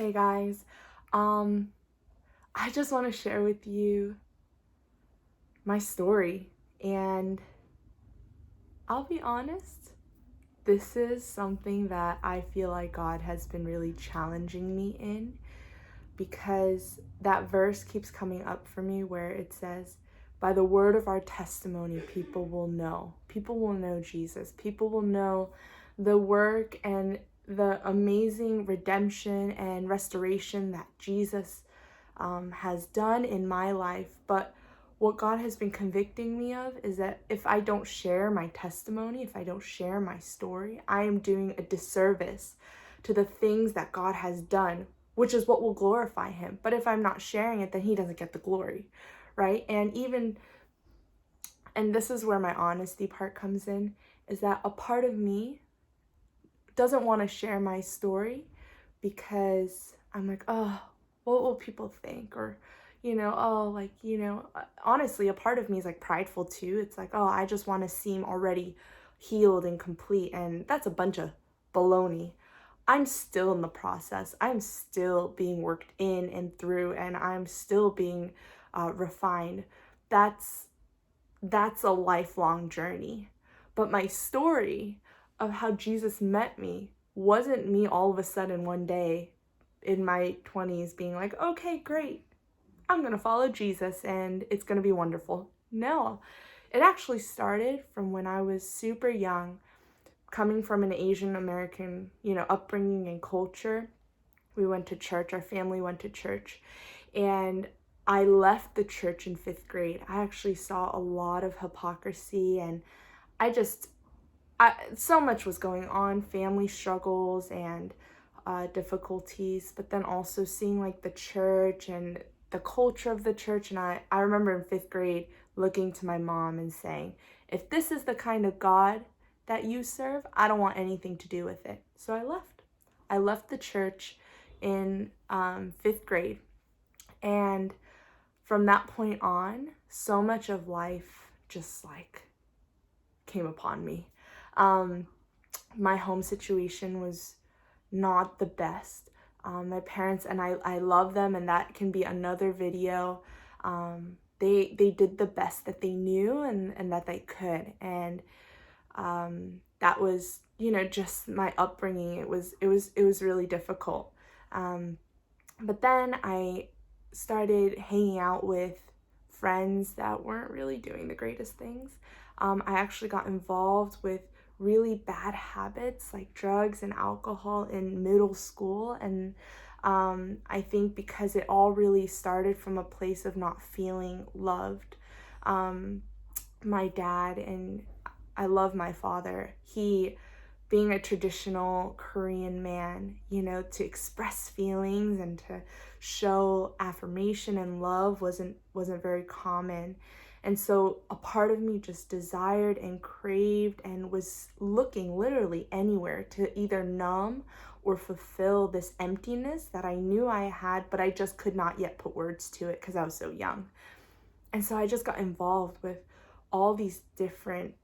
Hey guys, um, I just want to share with you my story, and I'll be honest, this is something that I feel like God has been really challenging me in because that verse keeps coming up for me where it says, by the word of our testimony, people will know. People will know Jesus. People will know the work and the amazing redemption and restoration that Jesus has done in my life. But what God has been convicting me of is that if I don't share my testimony, if I don't share my story, I am doing a disservice to the things that God has done, which is what will glorify him. But if I'm not sharing it, then he doesn't get the glory, right? And this is where my honesty part comes in, is that a part of me doesn't want to share my story because I'm like, oh, what will people think? Or, honestly, a part of me is like prideful too. It's like, oh, I just want to seem already healed and complete. And that's a bunch of baloney. I'm still in the process. I'm still being worked in and through, and I'm still being refined. That's a lifelong journey. But my story of how Jesus met me wasn't me all of a sudden one day in my 20s being like, okay, great, I'm going to follow Jesus and it's going to be wonderful. No, it actually started from when I was super young, coming from an Asian American, upbringing and culture. We went to church, our family went to church, and I left the church in 5th grade. I actually saw a lot of hypocrisy, and so much was going on, family struggles and difficulties, but then also seeing like the church and the culture of the church. And I remember in 5th grade looking to my mom and saying, if this is the kind of God that you serve, I don't want anything to do with it. So I left. I left the church in 5th grade. And from that point on, so much of life just like came upon me. My home situation was not the best. My parents, and I love them, and that can be another video. They did the best that they knew and that they could. And that was, just my upbringing. It was really difficult. But then I started hanging out with friends that weren't really doing the greatest things. I actually got involved with really bad habits like drugs and alcohol in middle school. And I think because it all really started from a place of not feeling loved. My dad, and I love my father, he, being a traditional Korean man, to express feelings and to show affirmation and love wasn't very common. And so a part of me just desired and craved and was looking literally anywhere to either numb or fulfill this emptiness that I knew I had, but I just could not yet put words to it because I was so young. And so I just got involved with all these different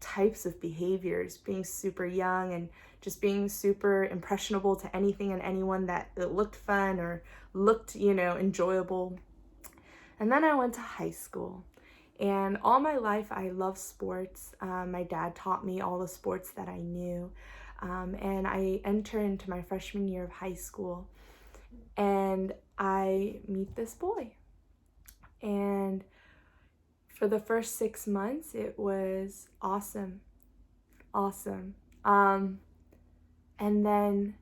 types of behaviors, being super young and just being super impressionable to anything and anyone that looked fun or looked, enjoyable. And then I went to high school, and all my life I loved sports. My dad taught me all the sports that I knew, and I entered into my freshman year of high school, and I meet this boy. And for the first 6 months, it was awesome. And then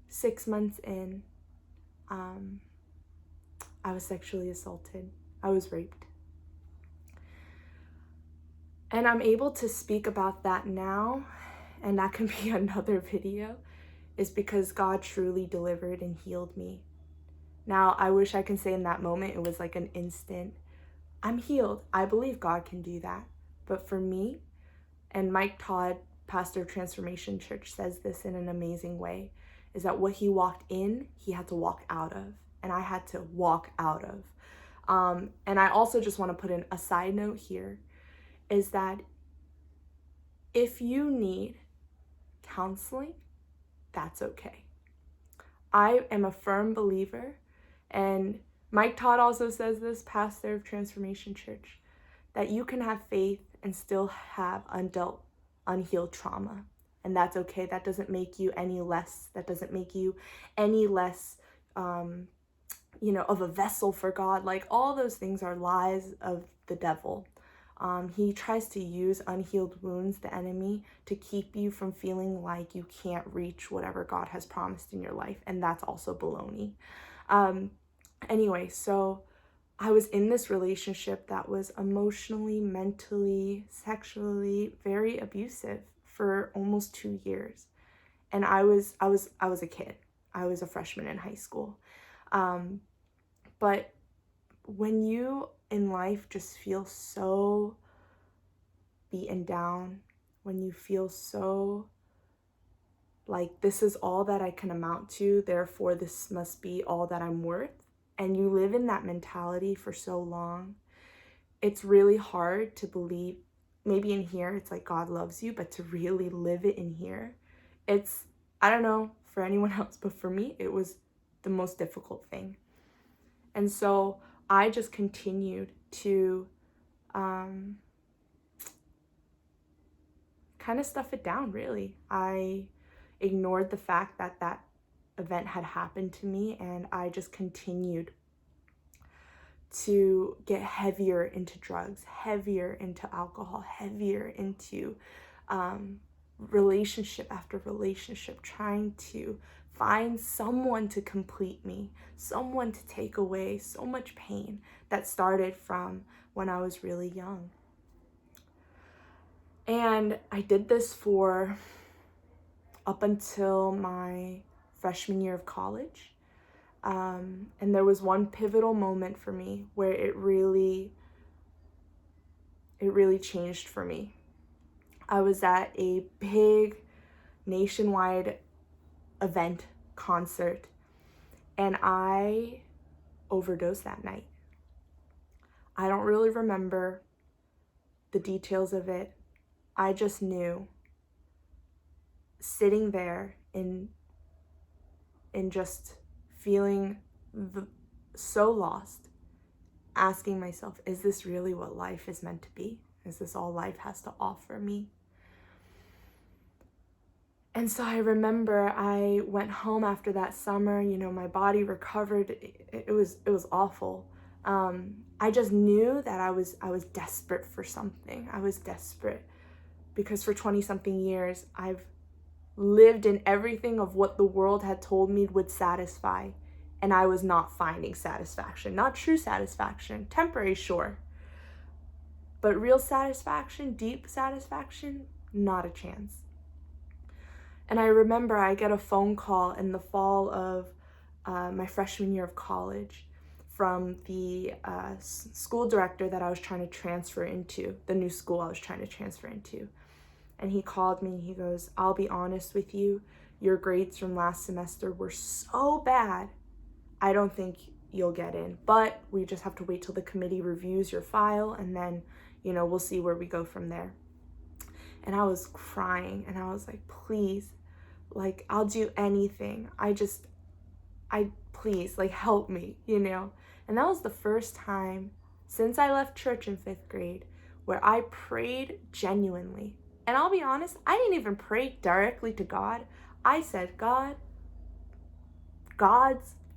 6 months in, I was sexually assaulted. I was raped. And I'm able to speak about that now, and that can be another video, is because God truly delivered and healed me. Now, I wish I can say in that moment it was like an instant, I'm healed. I believe God can do that. But for me, and Mike Todd, pastor of Transformation Church, says this in an amazing way, is that what he walked in, he had to walk out of. And I had to walk out of. And I also just want to put in a side note here, is that if you need counseling, that's okay. I am a firm believer, and Mike Todd also says this, pastor of Transformation Church, that you can have faith and still have unhealed trauma. And that's okay. That doesn't make you any less. That doesn't make you any less, of a vessel for God. Like, all those things are lies of the devil. He tries to use unhealed wounds, the enemy, to keep you from feeling like you can't reach whatever God has promised in your life. And that's also baloney. Anyway, so I was in this relationship that was emotionally, mentally, sexually very abusive for almost 2 years. And I was a kid. I was a freshman in high school. But when you in life just feel so beaten down, when you feel so like this is all that I can amount to, therefore this must be all that I'm worth, and you live in that mentality for so long, it's really hard to believe. Maybe in here it's like God loves you, but to really live it in here, it's, I don't know for anyone else, but for me it was the most difficult thing. And so I just continued to kind of stuff it down, really. I ignored the fact that that event had happened to me, and I just continued to get heavier into drugs, heavier into alcohol, heavier into relationship after relationship, trying to find someone to complete me, someone to take away so much pain that started from when I was really young. And I did this for up until my freshman year of college. And there was one pivotal moment for me where it really changed for me. I was at a big nationwide event, concert, and I overdosed that night. I don't really remember the details of it. I just knew, sitting there in just feeling so lost, asking myself, is this really what life is meant to be? Is this all life has to offer me? And so I remember I went home after that summer, my body recovered. It was awful. I just knew that I was desperate for something. I was desperate because for 20 something years, I've lived in everything of what the world had told me would satisfy. And I was not finding satisfaction, not true satisfaction, temporary, sure. But real satisfaction, deep satisfaction, not a chance. And I remember I get a phone call in the fall of my freshman year of college from the school director that I was trying to transfer into, the new school I was trying to transfer into. And he called me and he goes, I'll be honest with you, your grades from last semester were so bad, I don't think you'll get in. But we just have to wait till the committee reviews your file, and then, we'll see where we go from there. And I was crying and I was like, please, like, I'll do anything. Please, like, help me, And that was the first time since I left church in 5th grade where I prayed genuinely. And I'll be honest, I didn't even pray directly to God. I said, God's,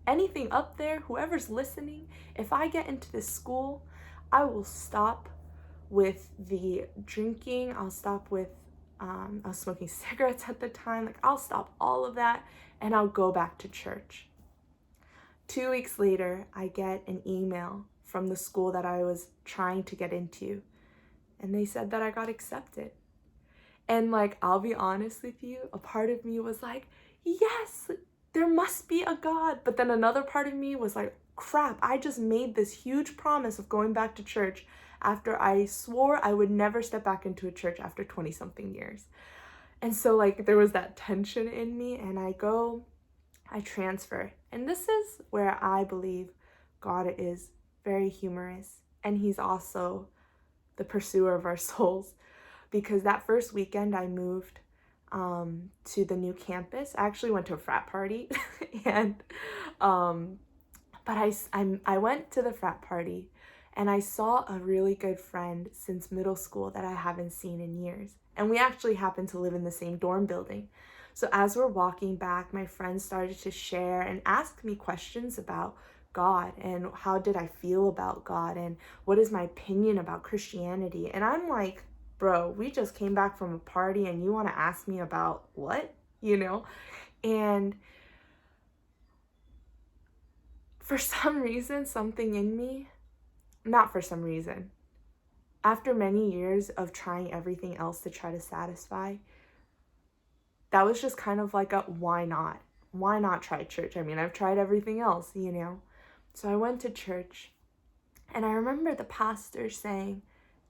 anything up there, whoever's listening, if I get into this school, I will stop with the drinking. I'll stop with, I was smoking cigarettes at the time. Like, I'll stop all of that and I'll go back to church. 2 weeks later, I get an email from the school that I was trying to get into. And they said that I got accepted. And like, I'll be honest with you, a part of me was like, yes, there must be a God. But then another part of me was like, crap, I just made this huge promise of going back to church after I swore I would never step back into a church after 20 something years. And so like, there was that tension in me, and I transfer. And this is where I believe God is very humorous, and he's also the pursuer of our souls. Because that first weekend I moved, to the new campus. I actually went to a frat party and but I went to the frat party and I saw a really good friend since middle school that I haven't seen in years. And we actually happen to live in the same dorm building. So as we're walking back, my friends started to share and ask me questions about God and how did I feel about God and what is my opinion about Christianity. And I'm like, bro, we just came back from a party and you want to ask me about what? You know? And for some reason, something in me, not for some reason, after many years of trying everything else to try to satisfy, that was just kind of like a why not? Why not try church? I mean, I've tried everything else, you know? So I went to church and I remember the pastor saying,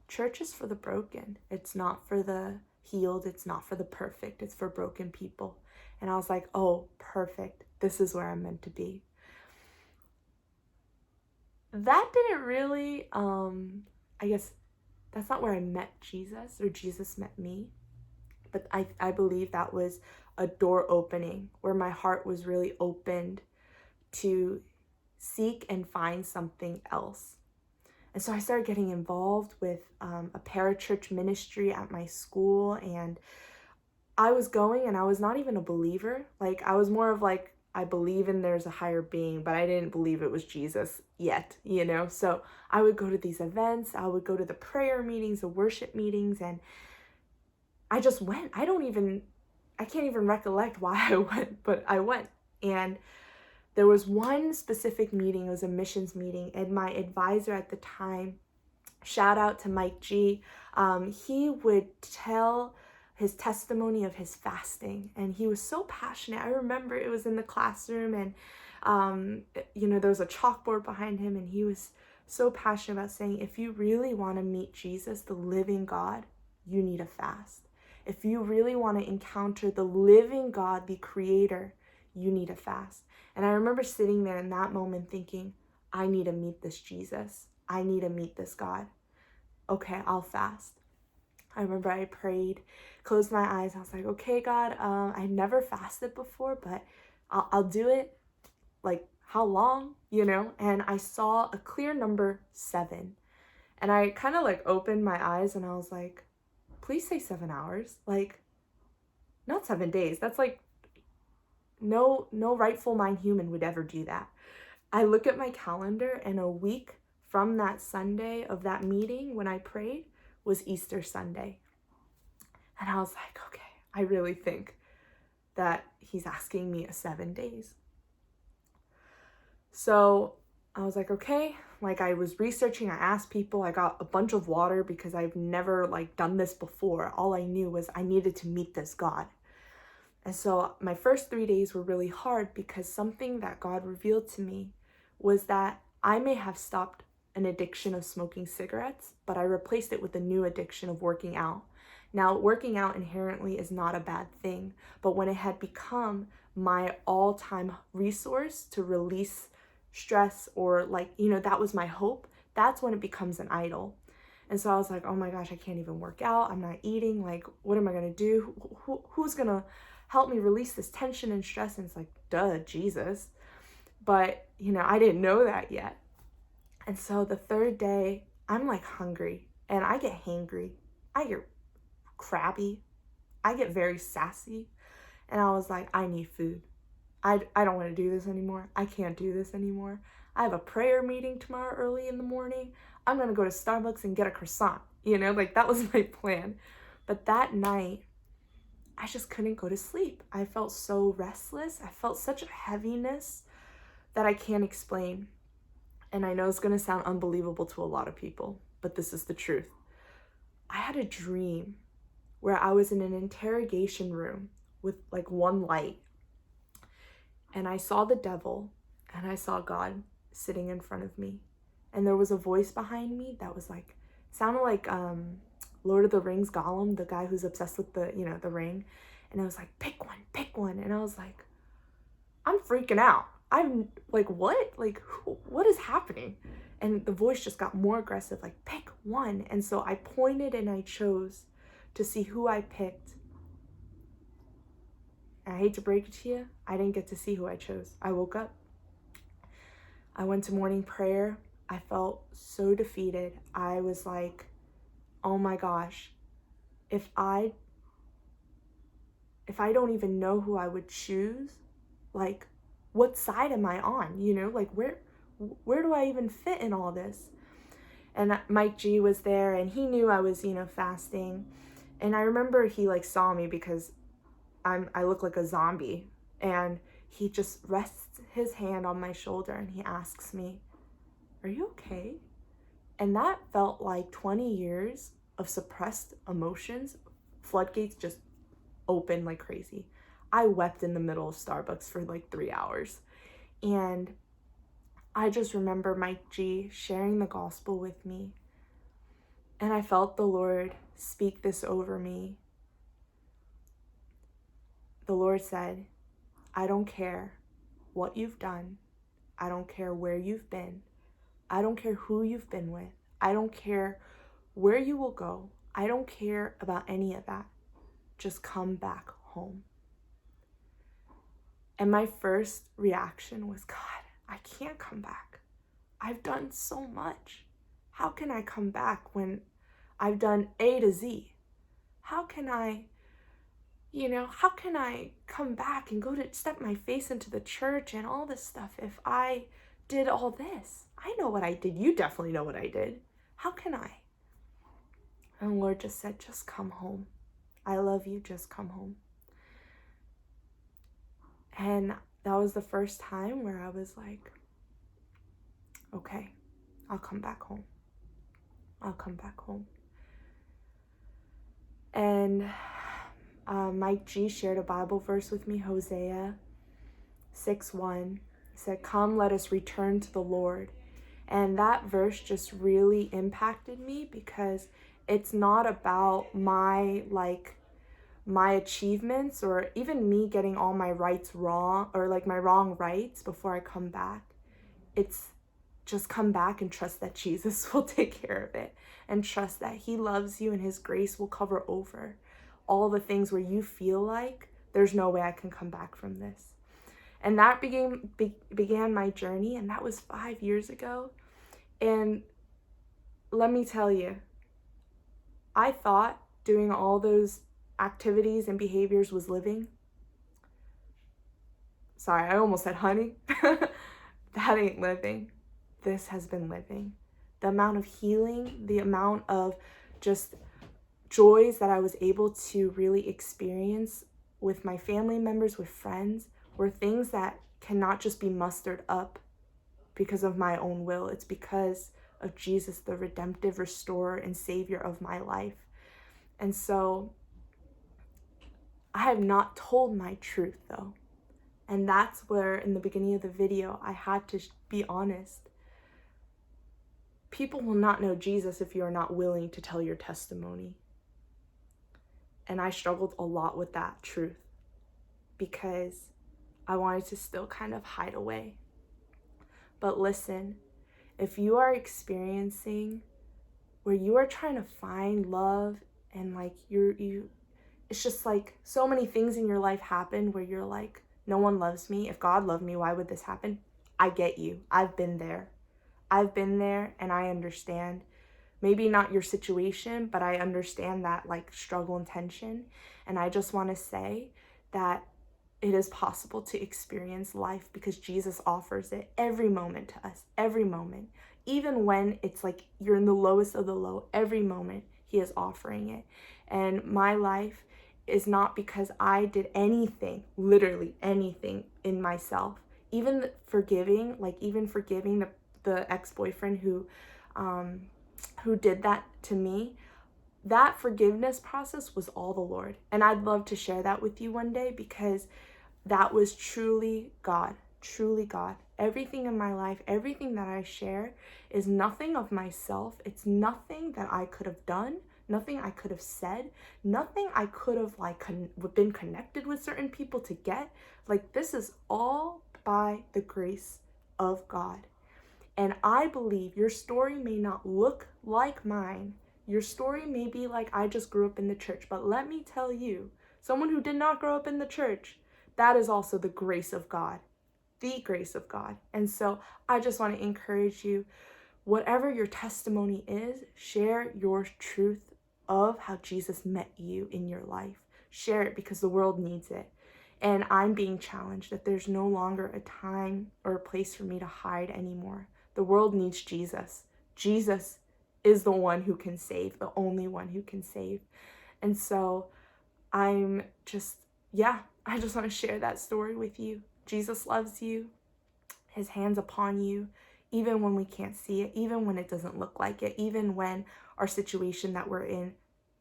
church is for the broken. It's not for the healed. It's not for the perfect. It's for broken people. And I was like, oh, perfect. This is where I'm meant to be. That didn't really, I guess that's not where I met Jesus or Jesus met me. But I believe that was a door opening where my heart was really opened to seek and find something else. And so I started getting involved with a parachurch ministry at my school, and I was going and I was not even a believer. Like, I was more of like, I believe in there's a higher being, but I didn't believe it was Jesus yet, you know? So I would go to these events, I would go to the prayer meetings, the worship meetings, and I just went. I can't even recollect why I went, but I went. And there was one specific meeting, it was a missions meeting, and my advisor at the time, shout out to Mike G, he would tell his testimony of his fasting, and he was so passionate. I remember it was in the classroom, and there was a chalkboard behind him, and he was so passionate about saying, if you really want to meet Jesus, the living God, you need a fast. If you really want to encounter the living God, the creator, you need a fast. And I remember sitting there in that moment thinking, I need to meet this Jesus. I need to meet this God. Okay, I'll fast. I remember I prayed, closed my eyes. I was like, okay, God, I never fasted before, but I'll do it. Like, how long, you know? And I saw a clear number 7. And I kind of like opened my eyes and I was like, please say 7 hours. Like, not 7 days. That's like, no rightful mind human would ever do that. I look at my calendar and a week from that Sunday of that meeting when I prayed was Easter Sunday. And I was like, okay, I really think that he's asking me 7 days. So I was like, okay, like I was researching, I asked people, I got a bunch of water because I've never like done this before. All I knew was I needed to meet this God. And so my first 3 days were really hard because something that God revealed to me was that I may have stopped an addiction of smoking cigarettes, but I replaced it with a new addiction of working out. Now, working out inherently is not a bad thing, but when it had become my all-time resource to release stress or that was my hope, that's when it becomes an idol. And so I was like, oh my gosh, I can't even work out. I'm not eating. Like, what am I going to do? Who's going to help me release this tension and stress? And it's like, duh, Jesus. But, I didn't know that yet. And so the third day, I'm like hungry and I get hangry. I get crabby. I get very sassy. And I was like, I need food. I don't want to do this anymore. I can't do this anymore. I have a prayer meeting tomorrow early in the morning. I'm going to go to Starbucks and get a croissant. That was my plan. But that night, I just couldn't go to sleep. I felt so restless. I felt such a heaviness that I can't explain. And I know it's going to sound unbelievable to a lot of people, but this is the truth. I had a dream where I was in an interrogation room with like one light. And I saw the devil and I saw God sitting in front of me. And there was a voice behind me that was like, sounded like Lord of the Rings Gollum, the guy who's obsessed with the ring. And it was like, pick one. And I was like, I'm freaking out. I'm like, what? Like, what is happening? And the voice just got more aggressive, like, pick one. And so I pointed and I chose to see who I picked. And I hate to break it to you, I didn't get to see who I chose. I woke up. I went to morning prayer. I felt so defeated. I was like, oh my gosh, if I don't even know who I would choose, like, what side am I on? You know, like, where do I even fit in all this? And Mike G was there, and he knew I was, fasting. And I remember he like saw me because I look like a zombie, and he just rests his hand on my shoulder and he asks me, "Are you okay?" And that felt like 20 years of suppressed emotions. Floodgates just opened like crazy. I wept in the middle of Starbucks for like 3 hours. And I just remember Mike G sharing the gospel with me. And I felt the Lord speak this over me. The Lord said, I don't care what you've done. I don't care where you've been. I don't care who you've been with. I don't care where you will go. I don't care about any of that. Just come back home. And my first reaction was, God, I can't come back. I've done so much. How can I come back when I've done A to Z? How can I come back and go to step my face into the church and all this stuff if I did all this? I know what I did. You definitely know what I did. How can I? And the Lord just said, just come home. I love you. Just come home. And that was the first time where I was like, okay, I'll come back home. I'll come back home. And Mike G shared a Bible verse with me, Hosea 6:1. He said, come, let us return to the Lord. And that verse just really impacted me because it's not about my achievements or even me getting all my rights wrong or like my wrong rights before I come back. It's just come back and trust that Jesus will take care of it and trust that he loves you and his grace will cover over all the things where you feel like there's no way I can come back from this. And that began my journey, and that was 5 years ago. And let me tell you, I thought doing all those activities and behaviors was living. Sorry, I almost said honey. That ain't living. This has been living. The amount of healing, the amount of just joys that I was able to really experience with my family members, with friends, were things that cannot just be mustered up because of my own will. It's because of Jesus, the redemptive restorer and savior of my life. And so I have not told my truth though. And that's where in the beginning of the video, I had to be honest. People will not know Jesus if you are not willing to tell your testimony. And I struggled a lot with that truth because I wanted to still kind of hide away. But listen, if you are experiencing where you are trying to find love and like it's just like so many things in your life happen where you're like, no one loves me. If God loved me, why would this happen? I get you. I've been there. And I understand. Maybe not your situation, but I understand that like struggle and tension. And I just want to say that it is possible to experience life because Jesus offers it every moment to us, every moment. Even when it's like you're in the lowest of the low, every moment he is offering it. And my life is not because I did anything, literally anything in myself. Even forgiving the ex-boyfriend who did that to me, that forgiveness process was all the Lord. And I'd love to share that with you one day because that was truly God, truly God. Everything in my life, everything that I share is nothing of myself. It's nothing that I could have done, nothing I could have said, nothing I could have been connected with certain people to get. Like, this is all by the grace of God. And I believe your story may not look like mine. Your story may be like, I just grew up in the church. But let me tell you, someone who did not grow up in the church, that is also the grace of God, the grace of God. And so I just want to encourage you, whatever your testimony is, share your truth of how Jesus met you in your life. Share it because the world needs it. And I'm being challenged that there's no longer a time or a place for me to hide anymore. The world needs Jesus. Jesus is the one who can save, the only one who can save. And so I just want to share that story with you. Jesus loves you. His hand's upon you, even when we can't see it, even when it doesn't look like it, even when our situation that we're in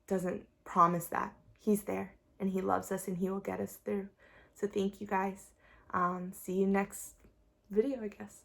doesn't promise that. He's there and he loves us and he will get us through. So thank you guys. See you next video, I guess.